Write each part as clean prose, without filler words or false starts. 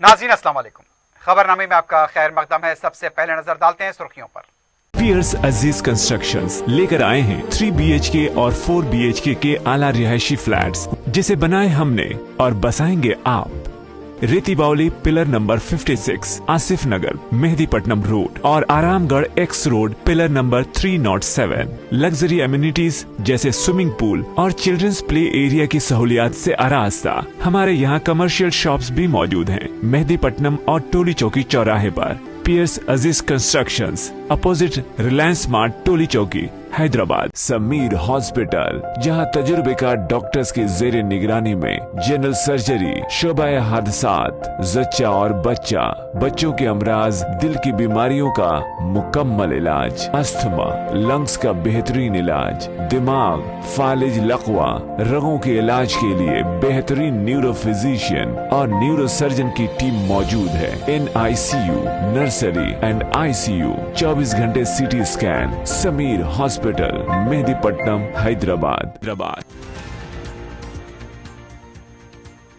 नाज़रीन अस्सलाम वालेकुम। खबरनामे में आपका खैर मकदम है। सबसे पहले नजर डालते हैं सुर्खियों पर। पियर्स अजीज कंस्ट्रक्शंस लेकर आए हैं 3 BHK और 4 BHK के आला रिहायशी फ्लैट्स, जिसे बनाए हमने और बसाएंगे आप। रेती बावली पिलर नंबर 56, आसिफ नगर, मेहदीपट्टनम रोड और Aramghar x road pillar number 307। Luxury amenities जैसे स्विमिंग पूल और चिल्ड्रंस प्ले एरिया की सहूलियात से आरास्ता। हमारे यहाँ कमर्शियल शॉप्स भी मौजूद हैं मेहदीपट्टनम और टोली चौकी चौराहे पर। पियर्स अजीज कंस्ट्रक्शंस, अपोजिट रिलायंस स्मार्ट, टोली चौकी, हैदराबाद। समीर हॉस्पिटल, जहां तजुर्बेकार डॉक्टर्स की जेर निगरानी में जनरल सर्जरी, शोबाए हादसात, जच्चा और बच्चा, बच्चों के अमराज, दिल की बीमारियों का मुकम्मल इलाज, अस्थमा, लंग्स का बेहतरीन इलाज, दिमाग, फालिज, लकवा, रगों के इलाज के लिए बेहतरीन न्यूरो फिजिशियन और न्यूरो सर्जन की टीम मौजूद है। NICU, नर्सरी एंड ICU, 24 घंटे CT scan. Sameer hospital, Mehdipatnam, Hyderabad.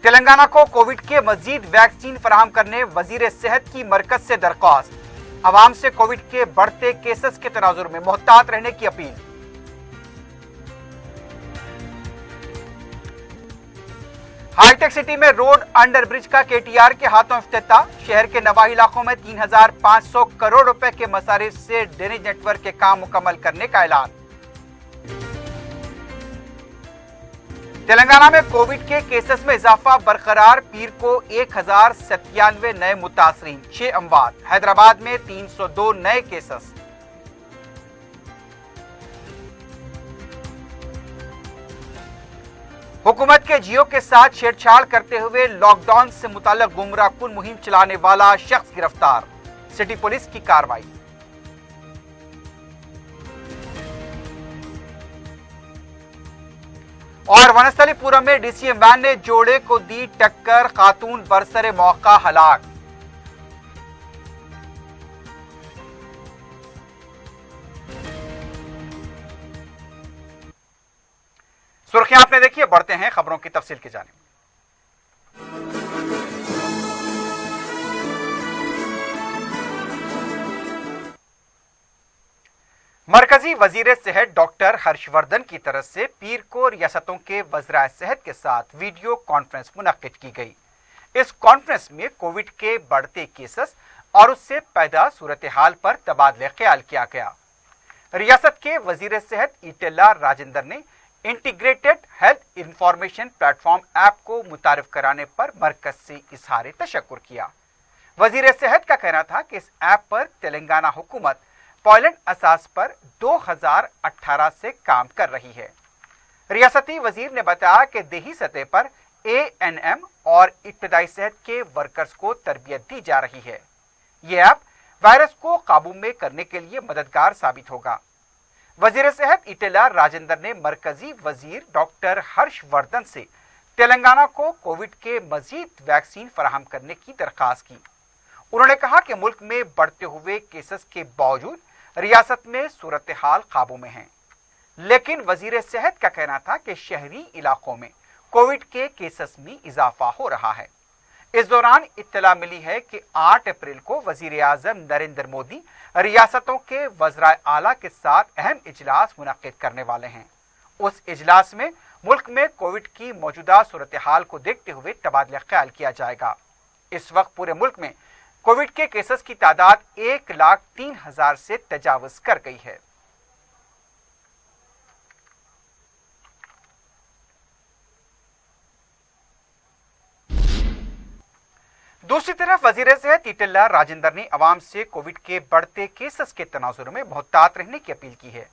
Telangana को कोविड के मजीद वैक्सीन फराहम करने वजीर सेहत की मरकज से दरख्वास्त। अवाम से कोविड के बढ़ते केसेस के तनाजुर में मोहतात रहने की अपील। हाईटेक सिटी में रोड अंडर ब्रिज का KTR के हाथों इफ्तिताह। शहर के नवाही इलाकों में 3500 करोड़ रुपए के मसारिफ से ड्रेनेज नेटवर्क के काम मुकम्मल करने का ऐलान। तेलंगाना में कोविड के केसेस में इजाफा बरकरार। पीर को 1097 नए मुतासरीन, 6 अमवात। हैदराबाद में 302 नए केसेस। हुकूमत के जियो के साथ छेड़छाड़ करते हुए लॉकडाउन से मुताल्लिक गुमराहकुन मुहिम चलाने वाला शख्स गिरफ्तार। सिटी पुलिस की कार्रवाई। और वनस्थलीपुरम में DCM वैन ने जोड़े को दी टक्कर, खातून बरसरे मौका हलाक। सुर्खियां आपने देखी है, बढ़ते हैं खबरों की तफसील की जानिब। मरकजी वजीर सेहत डॉक्टर हर्षवर्धन की तरफ से पीर को रियासतों के वज़राए सेहत के साथ वीडियो कॉन्फ्रेंस मुनक्किद की गई। इस कॉन्फ्रेंस में कोविड के बढ़ते केसेस और उससे पैदा सूरत हाल पर तबादले ख्याल किया गया। रियासत के वजीर सेहत ईटेला राजेंद्र ने integrated health information platform app को मुतारिफ कराने पर मरकज से इजहार तशक्कुर किया। वजीर सेहत का कहना था कि इस ऐप पर तेलंगाना हुकूमत पायलट असास पर 2018 से काम कर रही है। रियासती वजीर ने बताया कि देही सतह पर ANM और इब्तदाई सेहत के वर्कर्स को तरबियत दी जा रही है। यह ऐप वायरस को काबू में करने के लिए मददगार साबित होगा। वजीर सेहत ईटेला राजेंद्र ने मरकजी वजीर डॉक्टर हर्षवर्धन से तेलंगाना को कोविड के मजीद वैक्सीन फराहम करने की दरख्वास्त की। उन्होंने कहा कि मुल्क में बढ़ते हुए केसेस के बावजूद रियासत में सूरत हाल काबू में है, लेकिन वजीर सेहत का कहना था कि शहरी इलाकों में कोविड के केसेस में इजाफा हो रहा है। इस दौरान इत्तला मिली है कि 8 अप्रैल को वजीर आजम नरेंद्र मोदी रियासतों के वज़राए आला के साथ अहम इजलास मुनक्किद करने वाले हैं। उस इजलास में मुल्क में कोविड की मौजूदा सूरत हाल को देखते हुए तबादला ख्याल किया जाएगा। इस वक्त पूरे मुल्क में कोविड के केसेस की तादाद 1,03,000 से तजावुज कर गई है। दूसरी तरफ वजीर सेहत ईटेला राजेंद्र ने अवाम से कोविड के बढ़ते केसेस के तनाजुर में मोहतात रहने की अपील की है।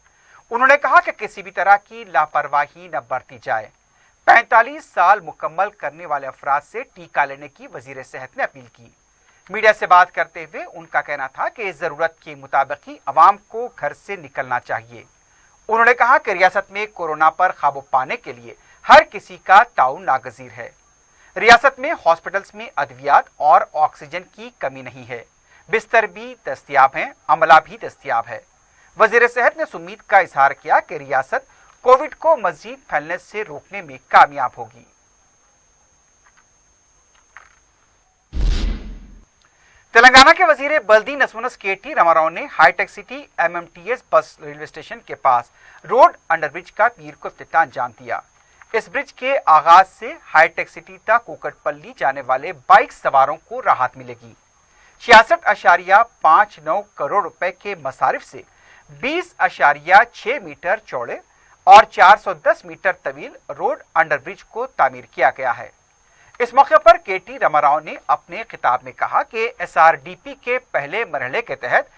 उन्होंने कहा कि किसी भी तरह की लापरवाही न बरती जाए। 45 साल मुकम्मल करने वाले अफराद से टीका लेने की वजीर सेहत ने अपील की। मीडिया से बात करते हुए उनका कहना था कि जरूरत के मुताबिक ही अवाम को घर से निकलना चाहिए। उन्होंने कहा कि रियासत में कोरोना पर काबू पाने के लिए हर किसी का ताउन नागजीर है। रियासत में हॉस्पिटल्स में अद्वियात और ऑक्सीजन की कमी नहीं है, बिस्तर भी दस्तयाब हैं, अमला भी दस्तयाब है। वजीर सेहत ने उम्मीद का इजहार किया कि रियासत कोविड को मजीद फैलने से रोकने में कामयाब होगी। तेलंगाना के वजीर बल्दी नसमुनस केटी रामाराव ने हाईटेक सिटी MMTS बस रेलवे स्टेशन के पास रोड अंडरब्रिज का पीर को इफ्तिताह अंजाम दिया। इस ब्रिज के आगाज से हाईटेक सिटी तक कुकटपल्ली जाने वाले बाइक सवारों को राहत मिलेगी। 66.59 करोड़ रुपए के मसारिफ से 20.6 मीटर चौड़े और 410 मीटर तवील रोड अंडरब्रिज को तामीर किया गया है। इस मौके पर केटी रामाराव ने अपने खिताब में कहा कि SRDP के पहले मरहले के तहत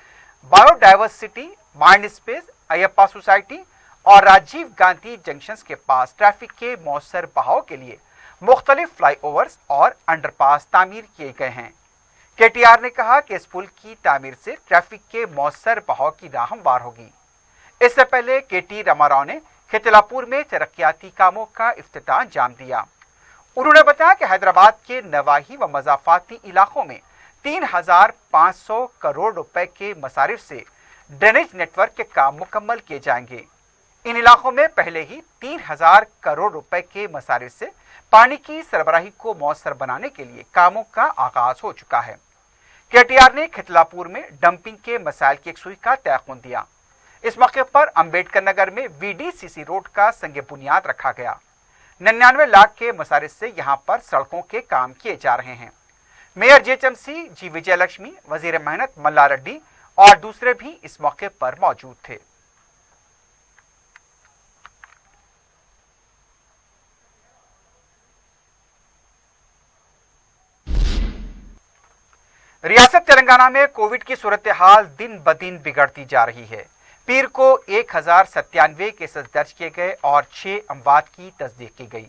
biodiversity, mind space, Ayyappa society और राजीव गांधी जंक्शंस के पास ट्रैफिक के मौसर बहाव के लिए मुख्तलिफ फ्लाईओवर्स और अंडरपास तामीर किए गए हैं। KTR ने कहा कि इस पुल की तामीर से ट्रैफिक के मौसर बहाव की राह हमवार होगी। इससे पहले KT रामाराव ने खितलापुर में तरक्याती कामों का इफ्तिताह अंजाम दिया। उन्होंने बताया कि हैदराबाद के नवाही व मज़ाफ़ाती इलाकों में 3,500 करोड़ रुपए के मसारिफ से ड्रेनेज नेटवर्क के काम मुकम्मल किए जाएंगे। इन इलाकों में पहले ही 3,000 करोड़ रुपए के मसारिफ से पानी की सरबराही को मौसर बनाने के लिए कामों का आगाज हो चुका है। KTR ने खितलापुर में डंपिंग के मसाइल की यकसुई का तयक़ुन दिया। इस मौके पर अम्बेडकर नगर में VDCC रोड का संग बुनियाद रखा गया। 99 लाख के मसारिफ से यहां पर सड़कों के काम किए जा रहे हैं। मेयर JHMC जी विजयलक्ष्मी, वजीर मेहनत मल्ला रेड्डी और दूसरे भी इस मौके पर मौजूद थे। रियासत तेलंगाना में कोविड की सूरत हाल दिन ब दिन बिगड़ती जा रही है। पीर को 1097 केसेस दर्ज किए गए और 6 अमवात की तस्दीक की गई।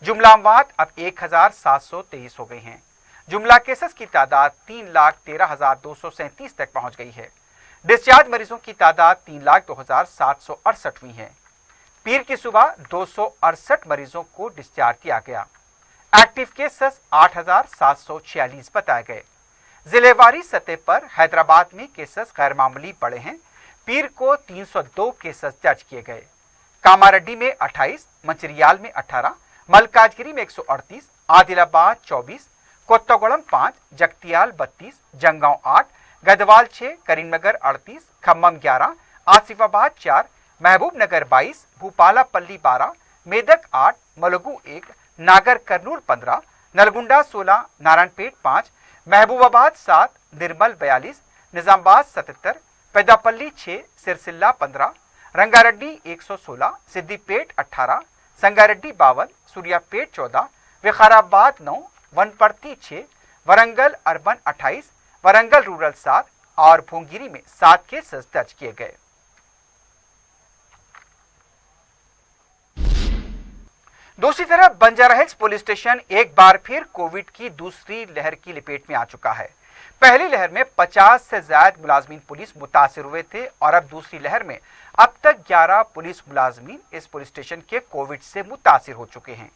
जुमला अमवात अब 1723 हो गई हैं। जुमला केसेस की तादाद 3,13,237 तक पहुंच गई है। डिस्चार्ज मरीजों की तादाद 3,02,768 हुई है। पीर की सुबह 268 मरीजों को डिस्चार्ज किया गया। एक्टिव केसेस 8,746 बताए गए। जिलेवारी सतह पर हैदराबाद में केसेस गैर मामूली बढ़े हैं। पीर को 302 केसेस दर्ज किए गए। कामारेड्डी में 28, मंचिरियाल में 18, मलकाजगिरी में 138, आदिलाबाद 24, कोत्तागुड़म 5, जगतियाल 32, जंगांव 8, गदवाल 6, करीमनगर 38, खम्मम 11, आसिफाबाद 4, महबूबनगर 22, भूपालापल्ली 12, मेदक 8, मलुगू 1, नागर कर्नूल 15, नलगुंडा 16, नारायणपेट 5, महबूबाबाद 7, निर्मल 42, निजामाबाद 77, पेदापल्ली 6, सिरसिल्ला 15, रंगारेड्डी 116, सिद्दीपेट 18, संगारेड्डी 52, सूर्यापेट 14, विकाराबाद 9, वनपर्ती 6, वरंगल अर्बन 28, वरंगल रूरल 7 और भोंगिरी में 7 केसेस दर्ज किए गए। दूसरी तरफ बंजारा हिल्स पुलिस स्टेशन एक बार फिर कोविड की दूसरी लहर की लपेट में आ चुका है। पहली लहर में 50 से ज्यादा मुलाजमीन पुलिस मुतासिर हुए थे और अब दूसरी लहर में अब तक 11 पुलिस मुलाजमीन इस पुलिस स्टेशन के कोविड से मुतासिर हो चुके हैं।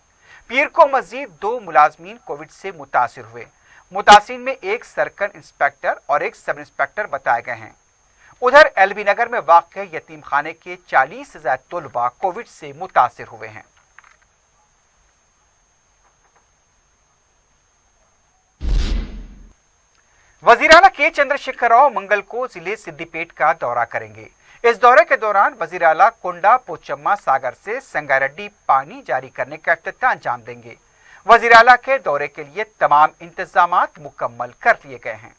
पीर को मजीद 2 मुलाजमीन कोविड से मुतासिर हुए। मुतासिर में एक सर्कल इंस्पेक्टर और एक सब इंस्पेक्टर बताए गए हैं। उधर LB नगर में वाक़ यतीम खाने के 40 से ज्यादा तलबा कोविड से मुतासिर हुए हैं। वजीर आला के चंद्रशेखर राव मंगल को जिले सिद्दीपेट का दौरा करेंगे। इस दौरे के दौरान वजीर आला कोंडा पोचम्मा सागर से संगारेड्डी पानी जारी करने का इफ्तिताह अंजाम देंगे। वजीर आला के दौरे के लिए तमाम इंतजामात मुकम्मल कर लिए गए हैं।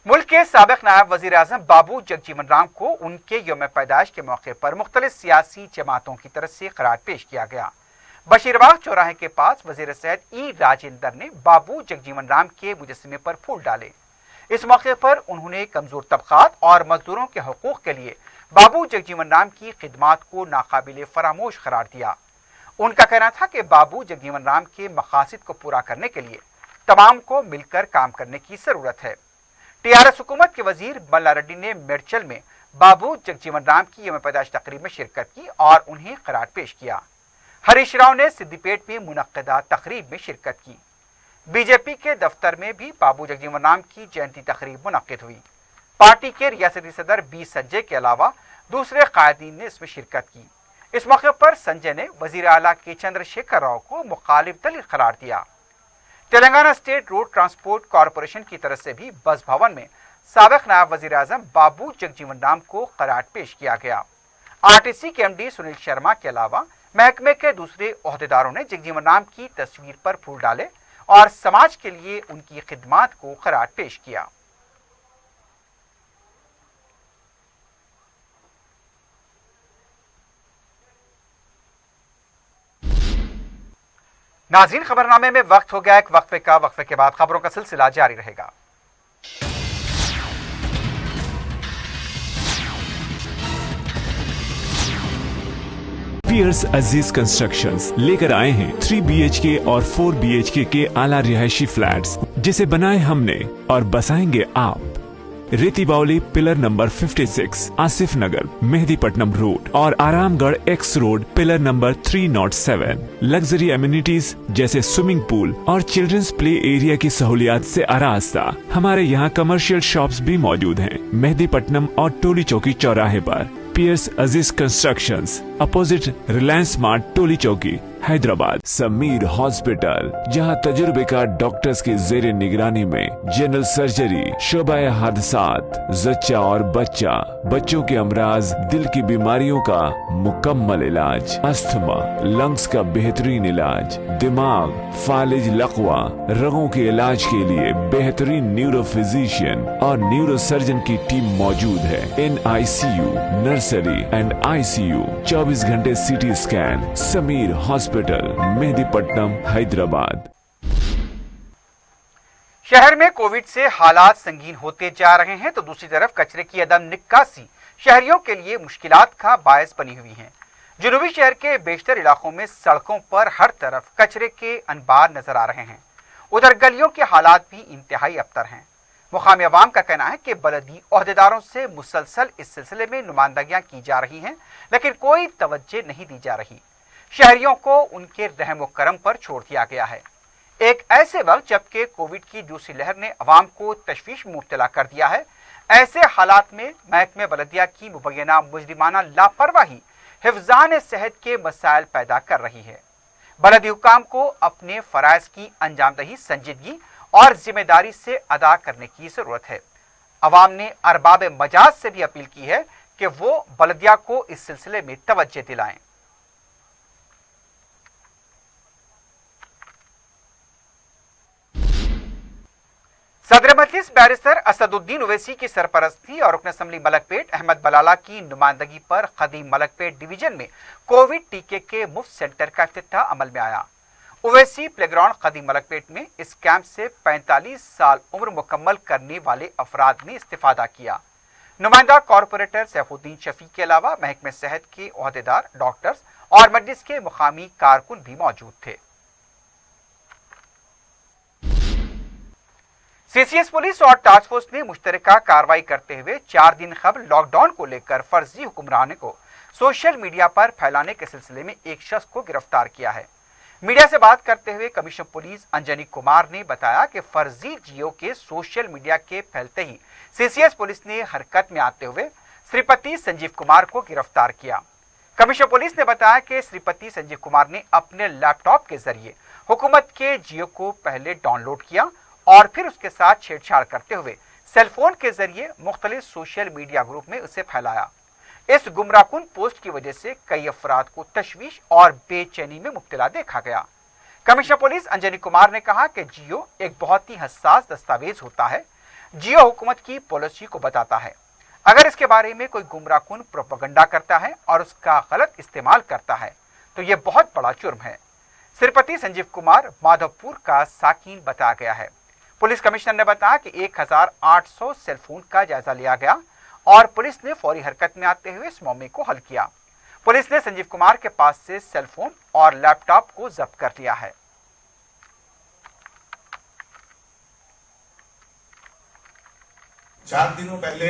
मुल्क के साबिक नायब वजीर आजम बाबू जगजीवन राम को उनके यौम पैदाइश के मौके पर मुख्तलिफ सियासी जमातों की तरफ से करार पेश किया गया। बशीरबाग चौराहे के पास वजीर सेहत ई राजेंद्र ने बाबू जगजीवन राम के मुजस्समे पर फूल डाले। इस मौके पर उन्होंने कमजोर तबकात और मजदूरों के हकूक के लिए बाबू जगजीवन राम की खिदमात को नाकाबिले फरामोश करार दिया। उनका कहना था कि बाबू जगजीवन राम के मकासद को पूरा करने के लिए तमाम को मिलकर काम करने की जरूरत है। TRS हुकूमत के वजीर मल्ला रेड्डी ने मिर्चल में बाबू जगजीवन राम की यौम पैदाइश तकरीब में शिरकत की और उन्हें करार पेश किया। हरीश राव ने सिद्दीपेट में मुनक्किदा तकरीब में शिरकत की। बीजेपी के दफ्तर में भी बाबू जगजीवन राम की जयंती तकरीब मुनक्किद हुई। पार्टी के रियासती सदर B संजय के अलावा दूसरे कायदीन ने इसमें शिरकत की। इस मौके पर संजय ने वजीर आला के चंद्रशेखर राव को मुखालिफ दलील करार दिया। Telangana state road transport corporation की तरफ से भी बस भवन में साबिक नायब वजीर आजम बाबू जगजीवन राम को करार पेश किया गया। आरटीसी के एमडी सुनील शर्मा के अलावा महकमे के दूसरे ओहदेदारों ने जगजीवन राम की तस्वीर पर फूल डाले और समाज के लिए उनकी खिदमात को करार पेश किया। नाज़रीन, खबरनामे में वक्त हो गया एक वक्फे का। वक्फे के बाद खबरों का सिलसिला जारी रहेगा। पियर्स अजीज कंस्ट्रक्शंस लेकर आए हैं 3 BHK और 4 BHK के आला रिहायशी फ्लैट्स, जिसे बनाए हमने और बसाएंगे आप। रेती बावली पिलर नंबर 56, आसिफ नगर, मेहदीपट्टनम रोड और Aramghar x road pillar number 307। Luxury amenities जैसे स्विमिंग पूल और चिल्ड्रंस प्ले एरिया की सहूलियात से आरास्ता। हमारे यहाँ कमर्शियल शॉप्स भी मौजूद हैं मेहदीपट्टनम और टोली चौकी चौराहे पर। पियर्स अजीज कंस्ट्रक्शंस, अपोजिट रिलायंस स्मार्ट, टोली चौकी, हैदराबाद। समीर हॉस्पिटल, जहां तजुर्बेकार डॉक्टर्स की जेर निगरानी में जनरल सर्जरी, शोबाए हादसात, जच्चा और बच्चा, बच्चों के अमराज, दिल की बीमारियों का मुकम्मल इलाज, अस्थमा, लंग्स का बेहतरीन इलाज, दिमाग, फालिज, लकवा, रगों के इलाज के लिए बेहतरीन न्यूरो फिजिशियन और न्यूरो सर्जन की टीम मौजूद है। NICU, नर्सरी एंड ICU, 24 घंटे CT scan. Sameer hospital, Mehdipatnam, Hyderabad. शहर में कोविड से हालात संगीन होते जा रहे हैं तो दूसरी तरफ कचरे की अदम निकासी शहरियों के लिए मुश्किलात का बायस बनी हुई है। जुनूबी शहर के बेशतर इलाकों में सड़कों पर हर तरफ कचरे के अनबार नजर आ रहे हैं। उधर गलियों के हालात भी इंतहाई अबतर हैं। मुकामी अवाम का कहना है कि बलदी ओहदेदारों से मुसलसल इस सिलसिले में नुमाइंदगियां की जा रही हैं, लेकिन कोई तवज्जो नहीं दी जा रही। शहरियों को उनके रहम करम पर छोड़ दिया गया है। एक ऐसे वक्त जबकि कोविड की दूसरी लहर ने अवाम को तशवीश में मुब्तला कर दिया है, ऐसे हालात में महकमे बलदिया की मुबैना मुजरिमाना लापरवाही हिफ्जान सेहत के मसाइल पैदा कर रही है। बलदी हुक्काम को अपने फराइज की अंजामदही संजीदगी और जिम्मेदारी से अदा करने की जरूरत है। अवाम ने अरबाब मजाज से भी अपील की है कि वो बलदिया को इस सिलसिले में तवज्जो दिलाएं। सदर मजलिस बैरिस्टर असदुद्दीन ओवैसी की सरपरस्ती और रुकन असम्बली मलकपेट अहमद बलाला की नुमाइंदगी पर खदीम मलकपेट डिवीजन में कोविड टीके के मुफ्त सेंटर का इफ्तिताह अमल में आया। ओवैसी प्लेग्राउंड खदीम मलकपेट में इस कैंप से 45 साल उम्र मुकम्मल करने वाले अफराद ने इस्तिफादा किया। नुमाइंदा कॉरपोरेटर सैफुद्दीन शफी के अलावा महकमे सेहत के ओहदेदार, डॉक्टर्स और मजलिस के मुकामी कारकुन भी मौजूद थे। CCS पुलिस और टास्क फोर्स ने मुश्तरका कार्रवाई करते हुए 4 दिन कबल लॉकडाउन को लेकर फर्जी हुक्मरानों को सोशल मीडिया पर फैलाने के सिलसिले में एक शख्स को गिरफ्तार किया है। मीडिया से बात करते हुए कमिश्नर पुलिस अंजनी कुमार ने बताया कि फर्जी जियो के सोशल मीडिया के फैलते ही CCS पुलिस ने हरकत में आते हुए श्रीपति संजीव कुमार को गिरफ्तार किया। कमिश्नर पुलिस ने बताया कि श्रीपति संजीव कुमार ने अपने लैपटॉप के जरिए हुकूमत के जियो को पहले डाउनलोड किया और फिर उसके साथ छेड़छाड़ करते हुए सेलफोन के जरिए मुख्तलिफ सोशल मीडिया ग्रुप में उसे फैलाया। इस गुमराहकुन पोस्ट की वजह से कई अफराद को तशवीश और बेचैनी में मुब्तला देखा गया। कमिश्नर पुलिस अंजनी कुमार ने कहा कि जियो एक बहुत ही हसास दस्तावेज होता है। जियो हुकूमत की पॉलिसी को बताता है। अगर इसके बारे में कोई गुमराहकुन प्रोपेगेंडा करता है और उसका गलत इस्तेमाल करता है तो यह बहुत बड़ा जुर्म है। श्रीपति संजीव कुमार माधवपुर का साकिन बताया गया है। पुलिस कमिश्नर ने बताया कि 1800 सेलफोन का जायजा लिया गया और पुलिस ने फौरी हरकत में आते हुए इस मामले को हल किया। पुलिस ने संजीव कुमार के पास से सेलफोन और लैपटॉप को जब्त कर लिया है। चार दिनों पहले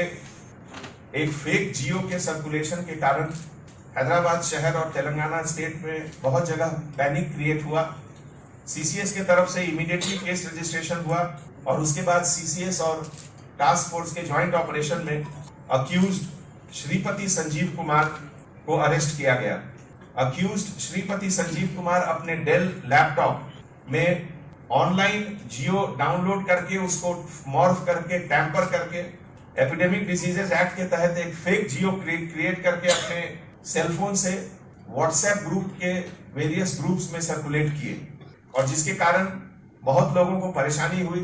एक फेक जियो के सर्कुलेशन के कारण हैदराबाद शहर और तेलंगाना स्टेट में बहुत जगह पैनिक क्रिएट हुआ। CCS के तरफ से इमीडिएटली केस रजिस्ट्रेशन हुआ और उसके बाद CCS और टास्क फोर्स के ज्वाइंट ऑपरेशन में अक्यूज्ड श्रीपति संजीव कुमार को अरेस्ट किया गया। अक्यूज्ड श्रीपति संजीव कुमार अपने डेल लैपटॉप में ऑनलाइन जियो डाउनलोड करके उसको मॉर्फ करके टैंपर करके एपिडेमिक डिजीजेस एक्ट के तहत एक फेक जियो क्रिएट करके अपने सेलफोन से व्हाट्सएप ग्रुप के वेरियस ग्रुप्स में सर्कुलेट किए और जिसके कारण बहुत लोगों को परेशानी हुई,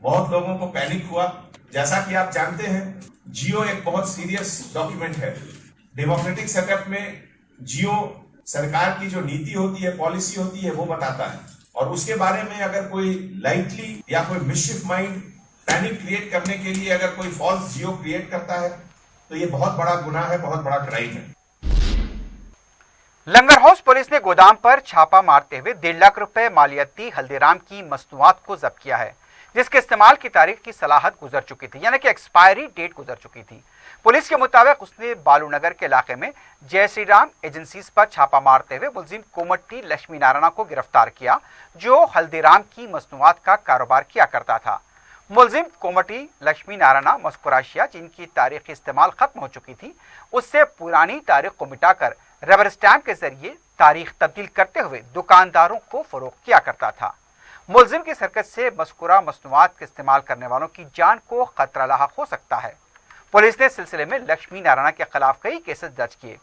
बहुत लोगों को पैनिक हुआ। जैसा कि आप जानते हैं, जियो एक बहुत सीरियस डॉक्यूमेंट है। डेमोक्रेटिक सेटअप में जियो सरकार की जो नीति होती है, पॉलिसी होती है, वो बताता है और उसके बारे में अगर कोई लाइटली या कोई मिसशिफ माइंड पैनिक क्रिएट करने के लिए अगर कोई फॉल्स जियो क्रिएट करता है तो ये बहुत बड़ा गुनाह है, बहुत बड़ा क्राइम है। लंगर हाउस पुलिस ने गोदाम पर छापा मारते हुए 1.5 लाख रुपए मालियती हल्दीराम की मसनूआत को जब्त किया है, जिसके इस्तेमाल की तारीख की सलाहत गुजर चुकी थी, यानी कि एक्सपायरी डेट गुजर चुकी थी। पुलिस के मुताबिक उसने बालूनगर के इलाके में जय श्री राम एजेंसीज पर छापा मारते हुए मुलजिम कोमटी लक्ष्मी नारायण को गिरफ्तार किया, जो हल्दीराम की मसनूआत का कारोबार किया करता था। मुलजिम कोमटी लक्ष्मी नारायण मस्कुराशिया, जिनकी तारीख इस्तेमाल खत्म हो चुकी थी, उससे पुरानी तारीख को मिटाकर रबर स्टैंप के जरिए तारीख तब्दील करते हुए दुकानदारों को फरोख्त किया करता था। मुलजिम की हरकत से मस्कुरा मसनूआत के इस्तेमाल करने वालों की जान को खतरा लाहक हो सकता है। पुलिस ने सिलसिले में लक्ष्मी नारायण के खिलाफ कई केसेस दर्ज किए।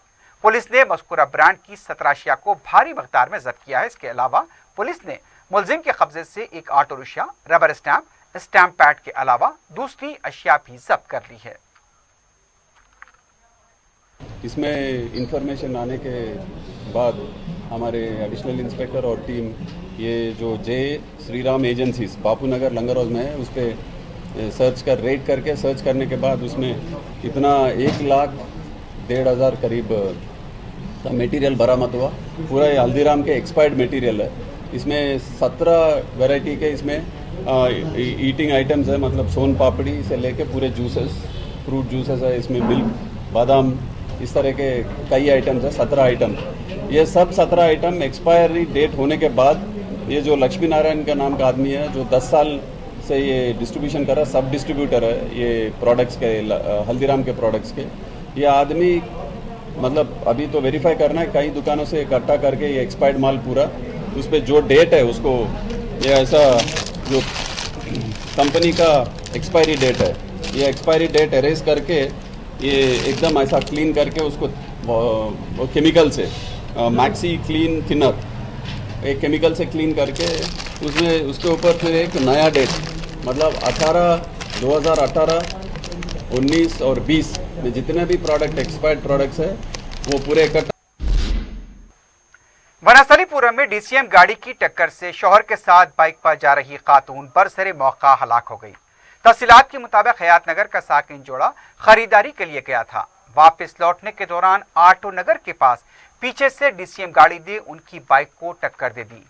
पुलिस ने मस्कुरा ब्रांड की 17 अशिया को भारी मकदार में जब्त किया है। इसके अलावा पुलिस ने मुलजिम के कब्जे से एक auto rickshaw, rubber stamp pad के अलावा दूसरी अशिया भी जब्त कर ली है। इसमें इंफॉर्मेशन आने के बाद हमारे एडिशनल इंस्पेक्टर और टीम ये जो जय श्री राम एजेंसीज बापू नगर लंगर हाउस में है उस पर रेड करके सर्च करने के बाद उसमें इतना 1,50,000 करीब का मटेरियल बरामद हुआ। पूरा ये हल्दीराम के एक्सपायर्ड मटेरियल है। इसमें 17 वैरायटी के इसमें ईटिंग आइटम्स है, मतलब सोन पापड़ी से लेके पूरे जूसेस, फ्रूट जूसेस है, इसमें मिल्क, बादाम, इस तरह के कई आइटम्स है, 17 आइटम। ये सब 17 आइटम एक्सपायरी डेट होने के बाद ये जो लक्ष्मी नारायण का नाम का आदमी है, जो 10 साल से ये डिस्ट्रीब्यूशन कर रहा है, सब डिस्ट्रीब्यूटर है ये प्रोडक्ट्स के, हल्दीराम के प्रोडक्ट्स के। ये आदमी मतलब अभी तो वेरीफाई करना है, कई दुकानों से इकट्ठा करके ये एक्सपायर्ड माल पूरा, उस पर जो डेट है उसको, ये ऐसा जो कंपनी का एक्सपायरी डेट है, ये एक्सपायरी डेट एरेज करके ये एकदम ऐसा क्लीन करके उसको वो केमिकल से मैक्सी क्लीन थिनर एक केमिकल से क्लीन करके उसमें उसके ऊपर फिर एक नया डेट, मतलब 2018, 19 और 20 में जितने भी प्रोडक्ट एक्सपायर्ड प्रोडक्ट्स है वो पूरे इकट्ठा। वनास्थलीपुरम में डीसीएम गाड़ी की टक्कर से शौहर के साथ बाइक पर जा रही खातून बरसरे मौका हलाक हो गई। तफसीलात के मुताबिक हयात नगर का साकिन जोड़ा खरीदारी के लिए गया था। वापस लौटने के दौरान आटो नगर के पास पीछे से डीसीएम गाड़ी ने उनकी बाइक को टक्कर दे दी।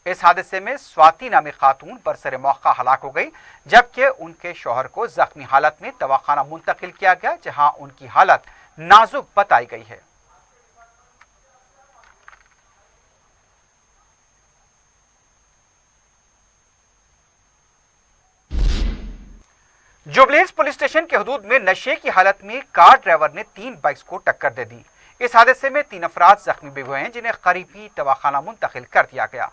इस हादसे में स्वाति नामी खातून बरसरे मौका हलाक हो गई, जबकि उनके शौहर को जख्मी हालत में दवाखाना मुंतकिल किया गया, जहां उनकी हालत नाजुक बताई गई है। जुबली हिल्स पुलिस स्टेशन के हदूद में नशे की हालत में कार ड्राइवर ने 3 बाइक्स को टक्कर दे दी। इस हादसे में 3 अफराद जख्मी भी हुए हैं, जिन्हें करीबी दवाखाना मुंतकिल कर दिया गया।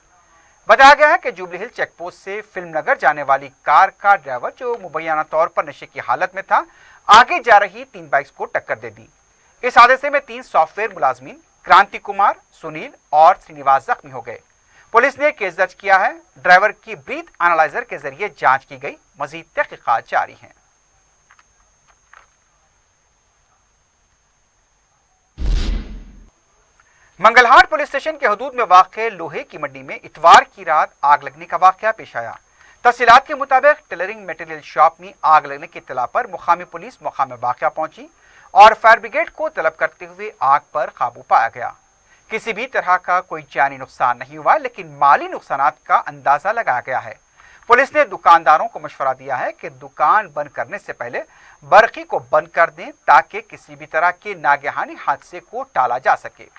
बताया गया है कि जुबली हिल्स चेक पोस्ट से फिल्म नगर जाने वाली कार का ड्राइवर, जो मुबैना तौर पर नशे की हालत में था, आगे जा रही 3 बाइक्स को टक्कर दे दी। इस हादसे में 3 सॉफ्टवेयर मुलाजमीन क्रांति कुमार, सुनील और श्रीनिवास जख्मी हो गए। पुलिस ने केस दर्ज किया है। ड्राइवर की ब्रीथ एनालाइजर के जरिए जांच की गई। मजीद तहकीकात जारी हैं। मंगलहार पुलिस स्टेशन के हदूद में वाक़े लोहे की मंडी में इतवार की रात आग लगने का वाक़या पेश आया। तफसीलात के मुताबिक टेलरिंग मटेरियल शॉप में आग लगने की इत्तला पर मुकामी पुलिस मकाम वाक़या पहुंची और फायर ब्रिगेड को तलब करते हुए आग पर काबू पाया गया। किसी भी तरह का कोई जानी नुकसान नहीं हुआ, लेकिन माली नुकसानात का अंदाजा लगाया गया है। पुलिस ने दुकानदारों को मशवरा दिया है कि दुकान बंद करने से पहले बरक़ी को बंद कर दें, ताकि किसी भी तरह के नागहानी हादसे को टाला जा सके।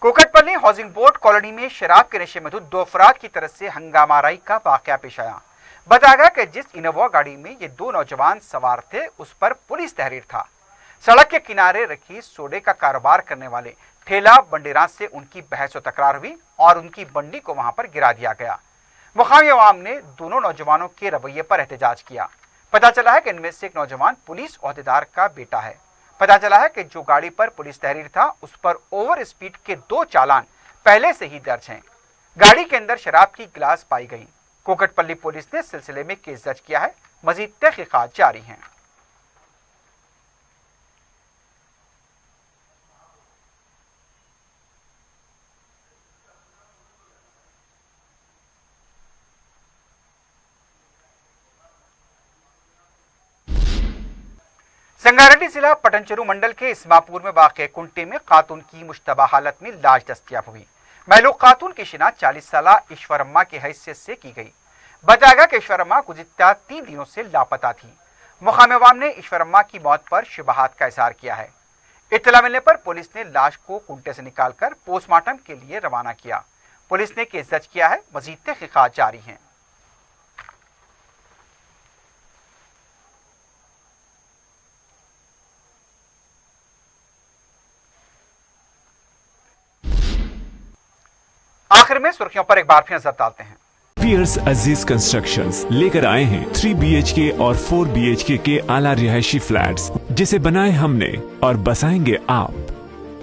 कुकटपल्ली हाउसिंग बोर्ड कॉलोनी में शराब के नशे में धुत 2 अफराद की तरफ से हंगामाराई का वाक़या पेश आया। बताया गया कि जिस इनोवा गाड़ी में ये 2 नौजवान सवार थे, उस पर पुलिस तहरीर था। सड़क के किनारे रखी सोडे का कारोबार करने वाले ठेला बंडेराज से उनकी बहस और तकरार हुई और उनकी बंडी को वहां पर गिरा दिया गया। मुकामी अवाम ने दोनों नौजवानों के रवैये पर एहतजाज किया। पता चला है कि इनमें से एक नौजवान पुलिस ओहदेदार का बेटा है। पता चला है कि जो गाड़ी पर पुलिस तहरीर था उस पर ओवर स्पीड के 2 चालान पहले से ही दर्ज हैं। गाड़ी के अंदर शराब की गिलास पाई गई। कोकटपल्ली पुलिस ने इस सिलसिले में केस दर्ज किया है। मजीद तहकीकात जारी हैं। संगारेड्डी जिला पटनचेरू मंडल के इस्मापुर में वाक़ कुंटे में खातून की मुश्तबा हालत में लाश दस्तयाब हुई। महलूक खातून की शिनाख्त 40 साल ईश्वरम्मा की हैसियत से की गई। बताया गया कि ईश्वरम्मा गुज़िश्ता 3 दिनों से लापता थी। मुकामी अवाम ने ईश्वरम्मा की मौत पर शुबहात का इज़हार किया है। इत्तला मिलने पर पुलिस ने लाश को कुंटे से निकालकर पोस्टमार्टम के लिए रवाना किया। पुलिस ने केस दर्ज किया है। मज़ीद तहकीकात जारी हैं। आखिर में सुर्खियों पर एक बार फिर नजर डालते हैं। पियर्स अजीज कंस्ट्रक्शंस लेकर आए हैं 3 BHK और 4 BHK के आला रिहायशी फ्लैट्स, जिसे बनाए हमने और बसाएंगे आप।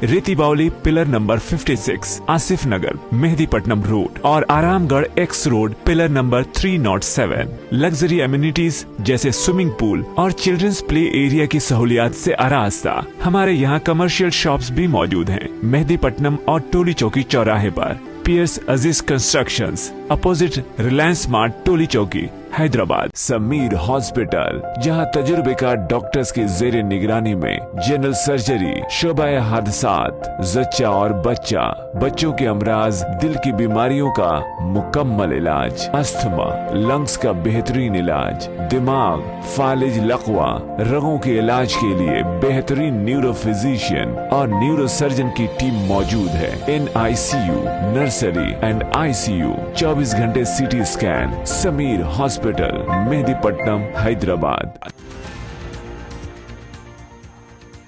रेती बावली पिलर नंबर 56, आसिफ नगर, मेहदीपट्टनम रोड और Aramghar X road pillar number 307। Luxury amenities जैसे स्विमिंग पूल और चिल्ड्रंस प्ले एरिया की सहूलियात से आरास्ता। हमारे यहाँ कमर्शियल शॉप्स भी मौजूद हैं मेहदीपट्टनम और टोली चौकी चौराहे पर। पियर्स अजीज कंस्ट्रक्शंस, अपोजिट रिलायंस स्मार्ट, टोली चौकी, हैदराबाद। समीर हॉस्पिटल, जहां तजुर्बेकार डॉक्टर्स की जेर निगरानी में जनरल सर्जरी, शोबाए हादसात, जच्चा और बच्चा, बच्चों के अमराज, दिल की बीमारियों का मुकम्मल इलाज, अस्थमा, लंग्स का बेहतरीन इलाज, दिमाग, फालिज, लकवा, रगों के इलाज के लिए बेहतरीन न्यूरो फिजिशियन और न्यूरो सर्जन की टीम मौजूद है। NICU, नर्सरी एंड ICU, 24 घंटे CT scan. Sameer hospital, Mehdipatnam, Hyderabad.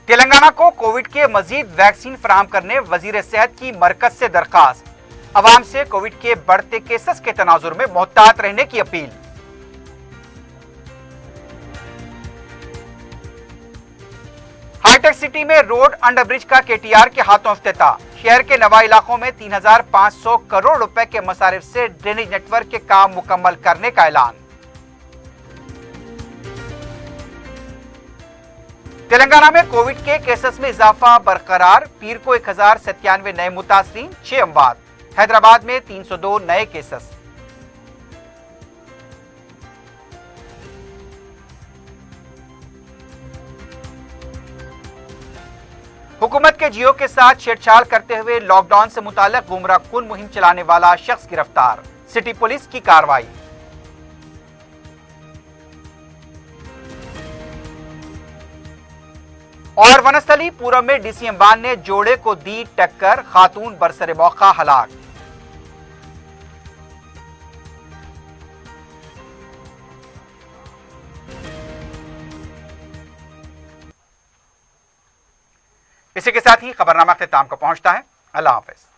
Telangana को कोविड के मजीद वैक्सीन फराहम करने वजीर सेहत की मरकज से दरखास्त। अवाम से कोविड के बढ़ते केसेस के तनाजुर में मोहतात रहने की अपील। हाईटेक सिटी में रोड अंडरब्रिज का KTR के हाथों इफ्तिताह। शहर के नवा इलाकों में 3500 करोड़ रुपए के मसारिफ से ड्रेनेज नेटवर्क के काम मुकम्मल करने का ऐलान। तेलंगाना में कोविड के केसेस में इजाफा बरकरार। पीर को 1097 नए मुतासरीन, 6 अमवात। हैदराबाद में 302 नए केसेस। हुकूमत के जियो के साथ छेड़छाड़ करते हुए लॉकडाउन से मुताल्लिक गुमराहकुन मुहिम चलाने वाला शख्स गिरफ्तार। सिटी पुलिस की कार्रवाई। और वनस्थली पूरब में DC अंबान ने जोड़े को दी टक्कर, खातून बरसरे मौका हलाक। इसी के साथ ही खबरनामा इख्तिताम को पहुंचता है। अल्लाह हाफिज।